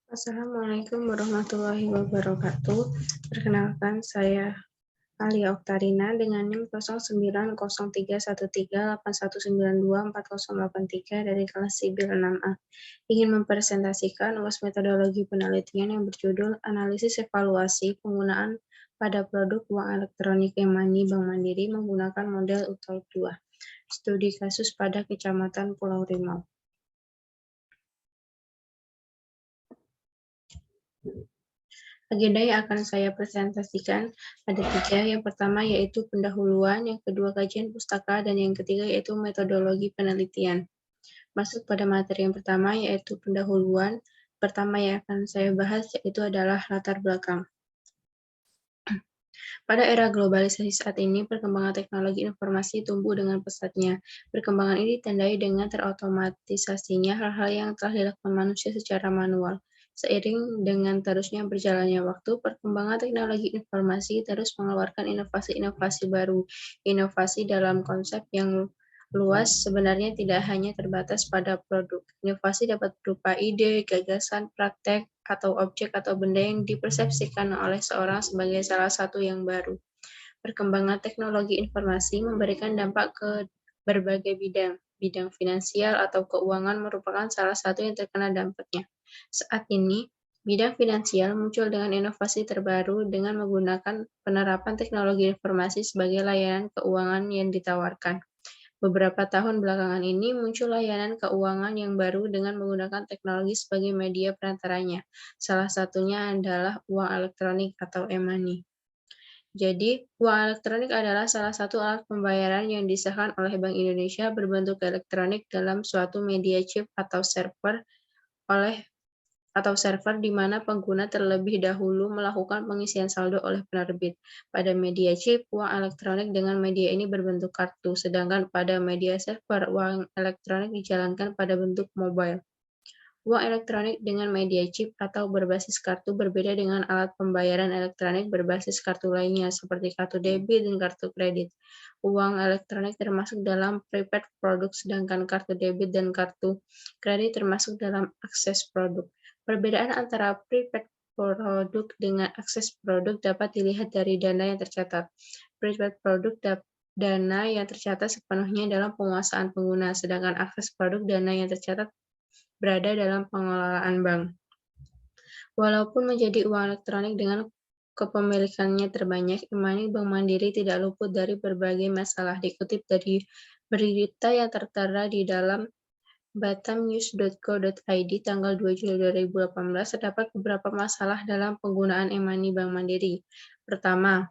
Assalamualaikum warahmatullahi wabarakatuh. Perkenalkan, saya Alia Oktarina dengan NIM 09031381924083 dari kelas Sipil 6A. Ingin mempresentasikan UAS metodologi penelitian yang berjudul Analisis Evaluasi Penggunaan pada Produk Uang Elektronik e-money Bank Mandiri menggunakan model UTAUT 2. Studi kasus pada Kecamatan Pulau Rimau. Agenda yang akan saya presentasikan ada 3. Yang pertama yaitu pendahuluan, yang kedua kajian pustaka, dan yang ketiga yaitu metodologi penelitian. Masuk pada materi yang pertama yaitu pendahuluan. Pertama yang akan saya bahas yaitu adalah latar belakang. Pada era globalisasi saat ini, perkembangan teknologi informasi tumbuh dengan pesatnya. Perkembangan ini ditandai dengan terotomatisasinya hal-hal yang telah dilakukan manusia secara manual. Seiring dengan terusnya berjalannya waktu, perkembangan teknologi informasi terus mengeluarkan inovasi-inovasi baru. Inovasi dalam konsep yang luas sebenarnya tidak hanya terbatas pada produk. Inovasi dapat berupa ide, gagasan, praktek, atau objek atau benda yang dipersepsikan oleh seorang sebagai salah satu yang baru. Perkembangan teknologi informasi memberikan dampak ke berbagai bidang. Bidang finansial atau keuangan merupakan salah satu yang terkena dampaknya. Saat ini, bidang finansial muncul dengan inovasi terbaru dengan menggunakan penerapan teknologi informasi sebagai layanan keuangan yang ditawarkan. Beberapa tahun belakangan ini muncul layanan keuangan yang baru dengan menggunakan teknologi sebagai media perantaranya. Salah satunya adalah uang elektronik atau e-money. Jadi, uang elektronik adalah salah satu alat pembayaran yang disahkan oleh Bank Indonesia berbentuk elektronik dalam suatu media chip atau server di mana pengguna terlebih dahulu melakukan pengisian saldo oleh penerbit. Pada media chip, uang elektronik dengan media ini berbentuk kartu, sedangkan pada media server, uang elektronik dijalankan pada bentuk mobile. Uang elektronik dengan media chip atau berbasis kartu berbeda dengan alat pembayaran elektronik berbasis kartu lainnya, seperti kartu debit dan kartu kredit. Uang elektronik termasuk dalam prepaid produk, sedangkan kartu debit dan kartu kredit termasuk dalam akses produk. Perbedaan antara prepaid produk dengan akses produk dapat dilihat dari dana yang tercatat. Prepaid produk dana yang tercatat sepenuhnya dalam penguasaan pengguna, sedangkan akses produk dana yang tercatat berada dalam pengelolaan bank. Walaupun menjadi uang elektronik dengan kepemilikannya terbanyak, e-money Bank Mandiri tidak luput dari berbagai masalah. Dikutip dari berita yang tertera di dalam batamnews.co.id tanggal 2 Juli 2018, terdapat beberapa masalah dalam penggunaan e-money Bank Mandiri. Pertama,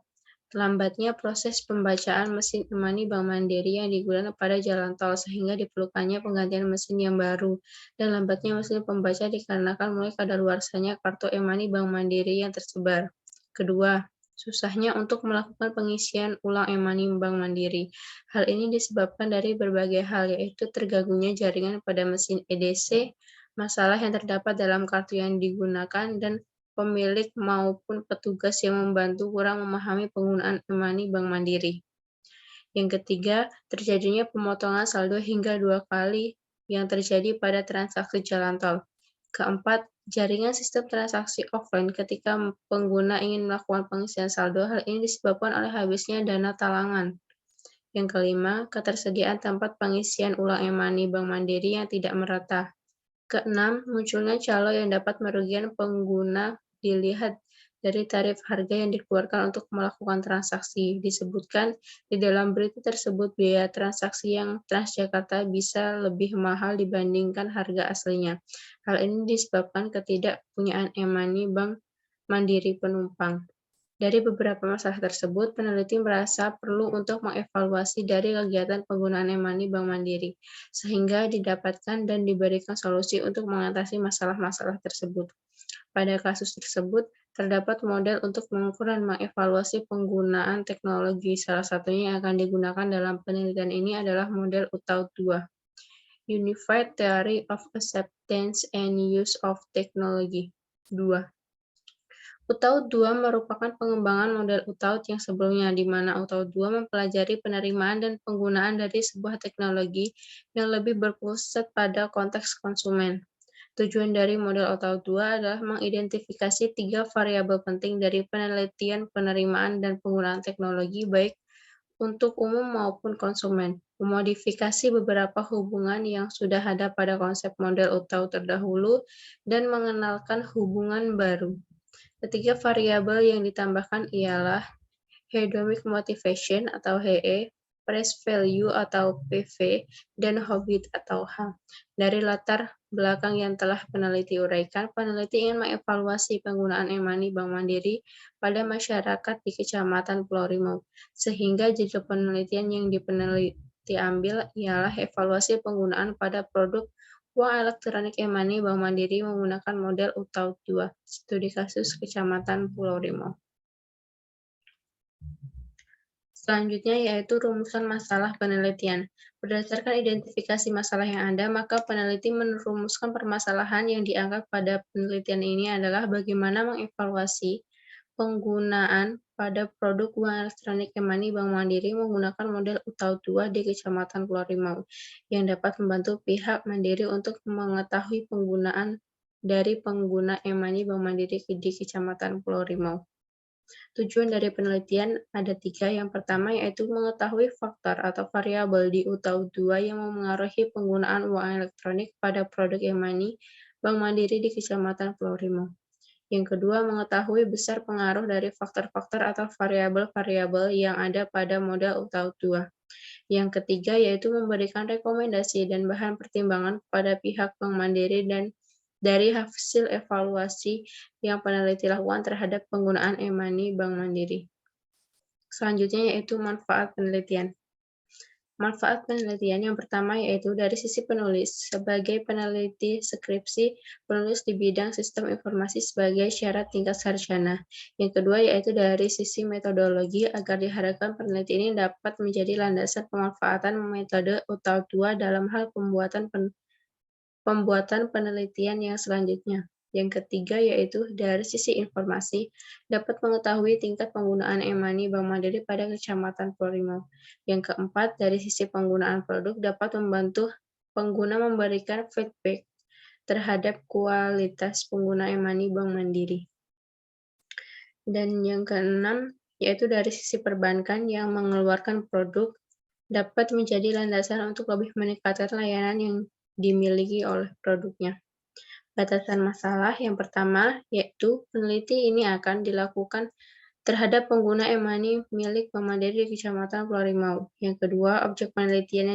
lambatnya proses pembacaan mesin e-money Bank Mandiri yang digunakan pada jalan tol sehingga diperlukannya penggantian mesin yang baru, dan lambatnya mesin pembaca dikarenakan mulai kadaluarsanya kartu e-money Bank Mandiri yang tersebar. Kedua, susahnya untuk melakukan pengisian ulang e-money Bank Mandiri. Hal ini disebabkan dari berbagai hal, yaitu terganggunya jaringan pada mesin EDC, masalah yang terdapat dalam kartu yang digunakan, dan pemilik maupun petugas yang membantu kurang memahami penggunaan e-money Bank Mandiri. Yang ketiga, terjadinya pemotongan saldo hingga 2 kali yang terjadi pada transaksi jalan tol. Keempat, jaringan sistem transaksi offline ketika pengguna ingin melakukan pengisian saldo. Hal ini disebabkan oleh habisnya dana talangan. Yang kelima, ketersediaan tempat pengisian ulang e-money Bank Mandiri yang tidak merata. Keenam, munculnya calo yang dapat merugikan pengguna dilihat dari tarif harga yang dikeluarkan untuk melakukan transaksi. Disebutkan di dalam berita tersebut biaya transaksi yang Transjakarta bisa lebih mahal dibandingkan harga aslinya. Hal ini disebabkan ketidakpunyaan e-money Bank Mandiri penumpang. Dari beberapa masalah tersebut, peneliti merasa perlu untuk mengevaluasi dari kegiatan penggunaan e-money Bank Mandiri, sehingga didapatkan dan diberikan solusi untuk mengatasi masalah-masalah tersebut. Pada kasus tersebut, terdapat model untuk mengukur dan mengevaluasi penggunaan teknologi. Salah satunya yang akan digunakan dalam penelitian ini adalah model UTAUT 2, Unified Theory of Acceptance and Use of Technology 2. UTAUT 2 merupakan pengembangan model UTAUT yang sebelumnya, di mana UTAUT 2 mempelajari penerimaan dan penggunaan dari sebuah teknologi yang lebih berpusat pada konteks konsumen. Tujuan dari model OTAU-2 adalah mengidentifikasi 3 variabel penting dari penelitian, penerimaan, dan penggunaan teknologi baik untuk umum maupun konsumen, memodifikasi beberapa hubungan yang sudah ada pada konsep model OTAU terdahulu, dan mengenalkan hubungan baru. Ketiga variabel yang ditambahkan ialah hedonic motivation atau HE, price value atau PV, dan hobby atau H. Dari latar belakang yang telah peneliti uraikan, peneliti ingin mengevaluasi penggunaan e-money Bank Mandiri pada masyarakat di Kecamatan Pulau Rimau, sehingga judul penelitian yang peneliti ambil ialah evaluasi penggunaan pada produk uang elektronik e-money Bank Mandiri menggunakan model UTAU 2, studi kasus Kecamatan Pulau Rimau. Selanjutnya yaitu rumusan masalah penelitian. Berdasarkan identifikasi masalah yang ada, maka peneliti merumuskan permasalahan yang dianggap pada penelitian ini adalah bagaimana mengevaluasi penggunaan pada produk uang elektronik e-money Bank Mandiri menggunakan model UTAU 2 di Kecamatan Pulau Rimau, yang dapat membantu pihak Mandiri untuk mengetahui penggunaan dari pengguna e-money Bank Mandiri di Kecamatan Pulau Rimau. Tujuan dari penelitian ada 3. Yang pertama yaitu mengetahui faktor atau variabel di UTAU-2 yang memengaruhi penggunaan uang elektronik pada produk e-money Bank Mandiri di Kecamatan Pulau Rimau. Yang kedua, mengetahui besar pengaruh dari faktor-faktor atau variabel-variabel yang ada pada model UTAU-2. Yang ketiga yaitu memberikan rekomendasi dan bahan pertimbangan kepada pihak Bank Mandiri dan dari hasil evaluasi yang peneliti lakukan terhadap penggunaan e-money Bank Mandiri. Selanjutnya yaitu manfaat penelitian. Manfaat penelitian yang pertama yaitu dari sisi penulis. Sebagai peneliti skripsi, penulis di bidang sistem informasi sebagai syarat tingkat sarjana. Yang kedua yaitu dari sisi metodologi agar diharapkan peneliti ini dapat menjadi landasan pemanfaatan metode UTAU-2 dalam hal pembuatan penelitian yang selanjutnya. Yang ketiga yaitu dari sisi informasi, dapat mengetahui tingkat penggunaan e-money Bank Mandiri pada Kecamatan Pulau Rimau. Yang keempat, dari sisi penggunaan produk dapat membantu pengguna memberikan feedback terhadap kualitas pengguna e-money Bank Mandiri. Dan yang keenam, yaitu dari sisi perbankan yang mengeluarkan produk dapat menjadi landasan untuk lebih meningkatkan layanan yang dimiliki oleh produknya. Batasan masalah yang pertama, yaitu peneliti ini akan dilakukan terhadap pengguna e-money milik Bank Mandiri di Kecamatan Pulau Rimau. Yang kedua, objek penelitian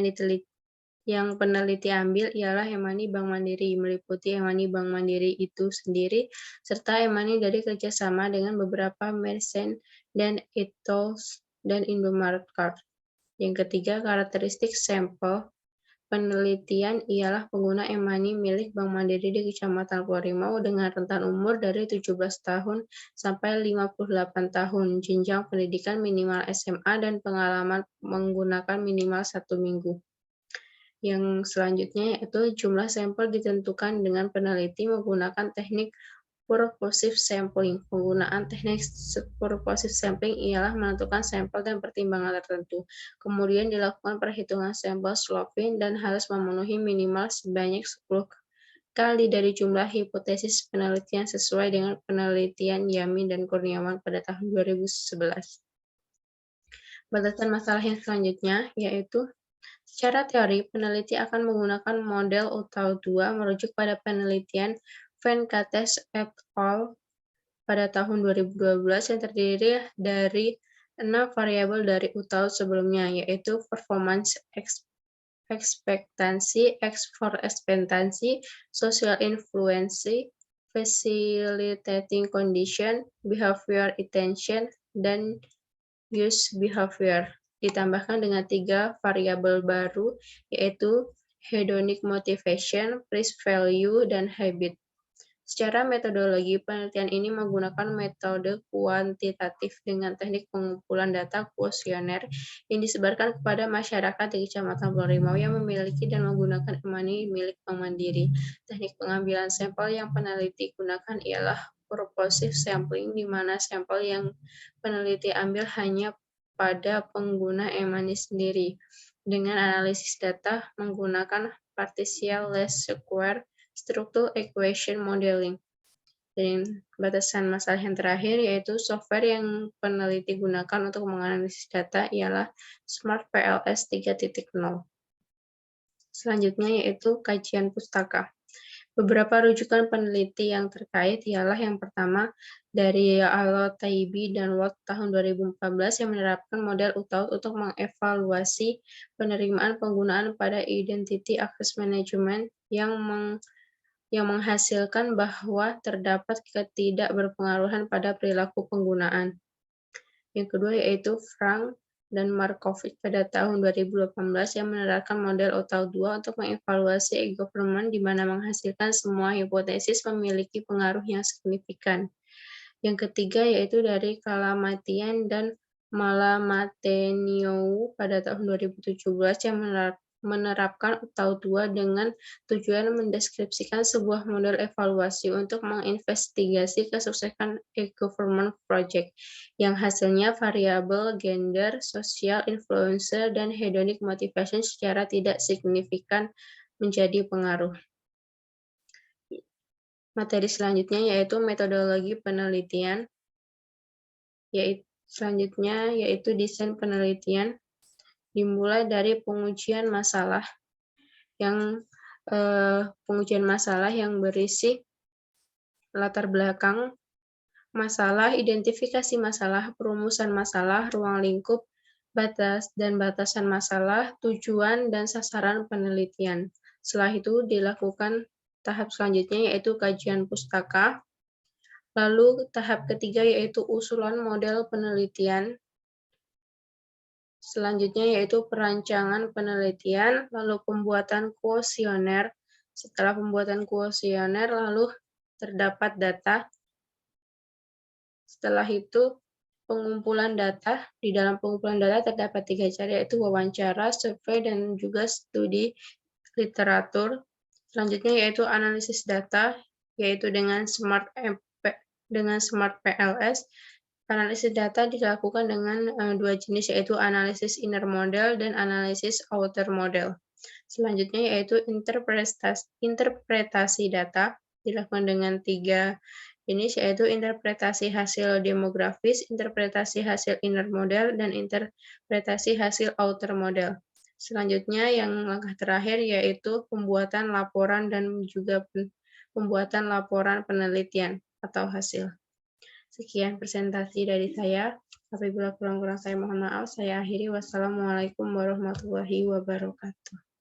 yang peneliti ambil ialah e-money Bank Mandiri, meliputi e-money Bank Mandiri itu sendiri, serta e-money dari kerjasama dengan beberapa merchant dan e-tools dan Indomaret Card. Yang ketiga, karakteristik sampel penelitian ialah pengguna e-money milik Bank Mandiri di Kecamatan Pulau Rimau dengan rentan umur dari 17 tahun sampai 58 tahun, jenjang pendidikan minimal SMA dan pengalaman menggunakan minimal 1 minggu. Yang selanjutnya yaitu jumlah sampel ditentukan dengan peneliti menggunakan teknik purposive sampling. Penggunaan teknik purposive sampling ialah menentukan sampel dan pertimbangan tertentu. Kemudian dilakukan perhitungan sampel sloping dan harus memenuhi minimal sebanyak 10 kali dari jumlah hipotesis penelitian sesuai dengan penelitian Yamin dan Kurniawan pada tahun 2011. Batasan masalah yang selanjutnya yaitu secara teori, peneliti akan menggunakan model UTAU-2 merujuk pada penelitian Venkatesh et al. Pada tahun 2012 yang terdiri dari 6 variabel dari UTAU sebelumnya, yaitu performance ekspektansi, ekspektansi, social influence, facilitating condition, behavior intention, dan use behavior. Ditambahkan dengan 3 variabel baru, yaitu hedonic motivation, price value, dan habit. Secara metodologi, penelitian ini menggunakan metode kuantitatif dengan teknik pengumpulan data kuesioner yang disebarkan kepada masyarakat di Kecamatan Pulau Rimau yang memiliki dan menggunakan e-money milik Bank Mandiri. Teknik pengambilan sampel yang peneliti gunakan ialah purposive sampling, di mana sampel yang peneliti ambil hanya pada pengguna e-money sendiri. Dengan analisis data menggunakan partial least square struktur equation modeling. Dan batasan masalah yang terakhir yaitu software yang peneliti gunakan untuk menganalisis data ialah Smart PLS 3.0. Selanjutnya yaitu kajian pustaka. Beberapa rujukan peneliti yang terkait ialah yang pertama dari Al-Taibi dan Watt tahun 2014 yang menerapkan model UTAUT untuk mengevaluasi penerimaan penggunaan pada Identity Access Management yang menghasilkan bahwa terdapat ketidakberpengaruhan pada perilaku penggunaan. Yang kedua yaitu Frank dan Markovic pada tahun 2018 yang menerapkan model OTAU 2 untuk mengevaluasi e-government di mana menghasilkan semua hipotesis memiliki pengaruh yang signifikan. Yang ketiga yaitu dari Kalamatian dan Malamateniou pada tahun 2017 yang menerapkan OTAU 2 dengan tujuan mendeskripsikan sebuah model evaluasi untuk menginvestigasi kesuksesan e-government project, yang hasilnya variabel gender, sosial, influencer, dan hedonic motivation secara tidak signifikan menjadi pengaruh. Materi selanjutnya yaitu metodologi penelitian, selanjutnya yaitu desain penelitian, dimulai dari pengujian masalah yang berisi latar belakang masalah, identifikasi masalah, perumusan masalah, ruang lingkup, batas dan batasan masalah, tujuan dan sasaran penelitian. Setelah itu dilakukan tahap selanjutnya yaitu kajian pustaka. Lalu tahap ketiga yaitu usulan model penelitian. Selanjutnya yaitu perancangan penelitian, lalu pembuatan kuesioner. Setelah pembuatan kuesioner, lalu terdapat data. Setelah itu pengumpulan data. Di dalam pengumpulan data terdapat 3 cara yaitu wawancara, survei, dan juga studi literatur. Selanjutnya yaitu analisis data, yaitu dengan Smart PLS. Analisis data dilakukan dengan 2 jenis yaitu analisis inner model dan analisis outer model. Selanjutnya yaitu interpretasi data dilakukan dengan 3 jenis yaitu interpretasi hasil demografis, interpretasi hasil inner model, dan interpretasi hasil outer model. Selanjutnya yang langkah terakhir yaitu pembuatan laporan dan juga pembuatan laporan penelitian atau hasil. Sekian presentasi dari saya. Apabila kurang-kurang saya mohon maaf. Saya akhiri. Wassalamualaikum warahmatullahi wabarakatuh.